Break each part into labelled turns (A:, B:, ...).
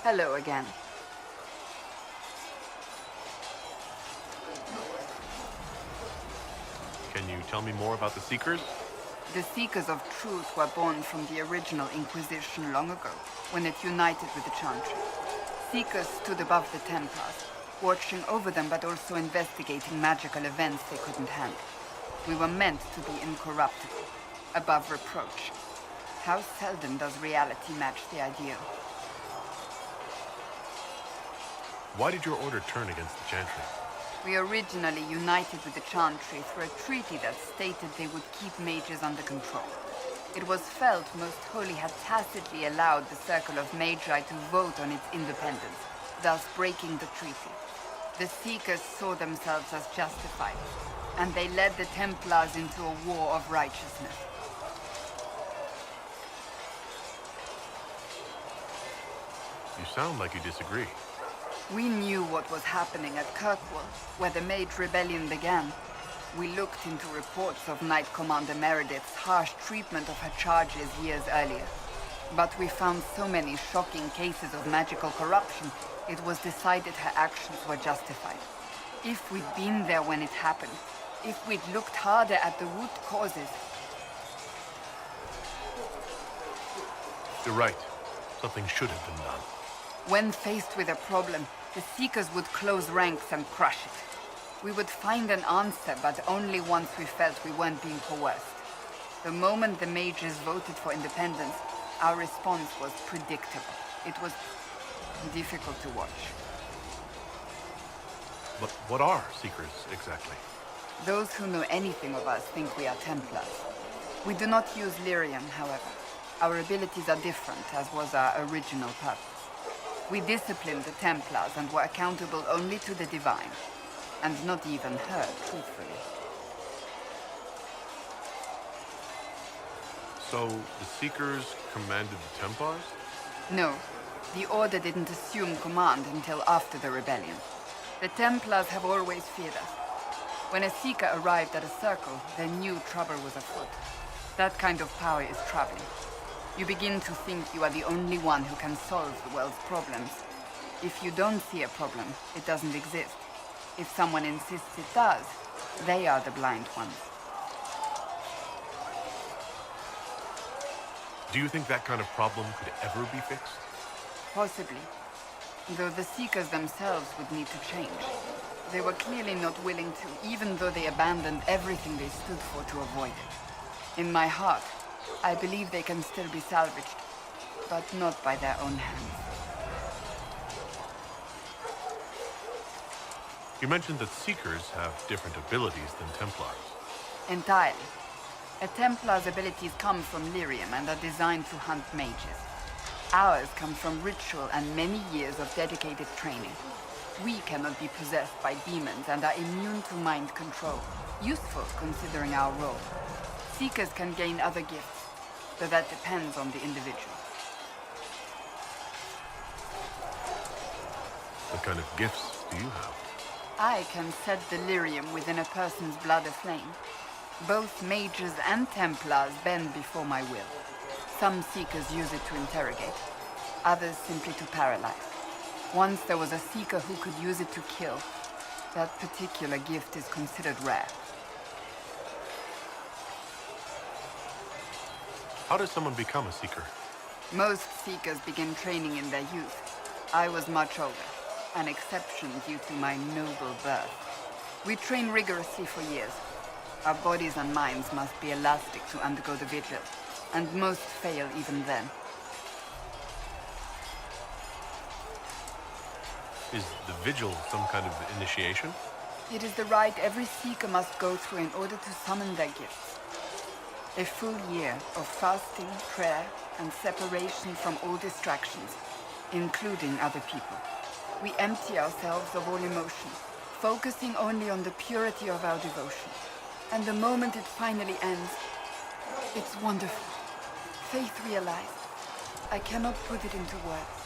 A: Hello again.
B: Can you tell me more about the Seekers?
A: The Seekers of Truth were born from the original Inquisition long ago, when it united with the Chantry. Seekers stood above the Templars, watching over them but also investigating magical events they couldn't handle. We were meant to be incorruptible, above reproach. How seldom does reality match the ideal?
B: Why did your order turn against the Chantry?
A: We originally united with the Chantry through a treaty that stated they would keep mages under control. It was felt Most Holy had tacitly allowed the Circle of Magi to vote on its independence, thus breaking the treaty. The Seekers saw themselves as justified, and they led the Templars into a war of righteousness.
B: You sound like you disagree.
A: We knew what was happening at Kirkwall, where the Mage Rebellion began. We looked into reports of Knight Commander Meredith's harsh treatment of her charges years earlier. But we found so many shocking cases of magical corruption, it was decided her actions were justified. If we'd been there when it happened, if we'd looked harder at the root causes...
B: You're right. Something should have been done.
A: When faced with a problem, the Seekers would close ranks and crush it. We would find an answer, but only once we felt we weren't being coerced. The moment the mages voted for independence, our response was predictable. It was difficult to watch.
B: But what are Seekers, exactly?
A: Those who know anything of us think we are Templars. We do not use lyrium, however. Our abilities are different, as was our original purpose. We disciplined the Templars and were accountable only to the Divine. And not even her, truthfully.
B: So, the Seekers commanded the Templars?
A: No. The Order didn't assume command until after the rebellion. The Templars have always feared us. When a Seeker arrived at a circle, they knew trouble was afoot. That kind of power is troubling. You begin to think you are the only one who can solve the world's problems. If you don't see a problem, it doesn't exist. If someone insists it does, they are the blind ones.
B: Do you think that kind of problem could ever be fixed?
A: Possibly. Though the Seekers themselves would need to change. They were clearly not willing to, even though they abandoned everything they stood for to avoid it. In my heart, I believe they can still be salvaged, but not by their own hands.
B: You mentioned that Seekers have different abilities than Templars.
A: Entirely. A Templar's abilities come from lyrium and are designed to hunt mages. Ours come from ritual and many years of dedicated training. We cannot be possessed by demons and are immune to mind control, useful considering our role. Seekers can gain other gifts, though that depends on the individual.
B: What kind of gifts do you have?
A: I can set delirium within a person's blood aflame. Both mages and Templars bend before my will. Some Seekers use it to interrogate, others simply to paralyze. Once there was a Seeker who could use it to kill. That particular gift is considered rare.
B: How does someone become a Seeker?
A: Most Seekers begin training in their youth. I was much older, an exception due to my noble birth. We train rigorously for years. Our bodies and minds must be elastic to undergo the vigil, and most fail even then.
B: Is the vigil some kind of initiation?
A: It is the rite every Seeker must go through in order to summon their gifts. A full year of fasting, prayer, and separation from all distractions, including other people. We empty ourselves of all emotion, focusing only on the purity of our devotion. And the moment it finally ends, it's wonderful. Faith realized. I cannot put it into words.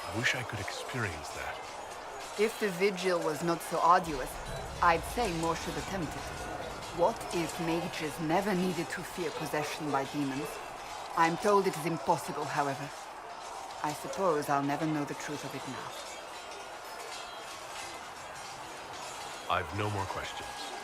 B: I wish I could experience that.
A: If the vigil was not so arduous, I'd say more should attempt it. What if mages never needed to fear possession by demons? I'm told it is impossible, however. I suppose I'll never know the truth of it now.
B: I've no more questions.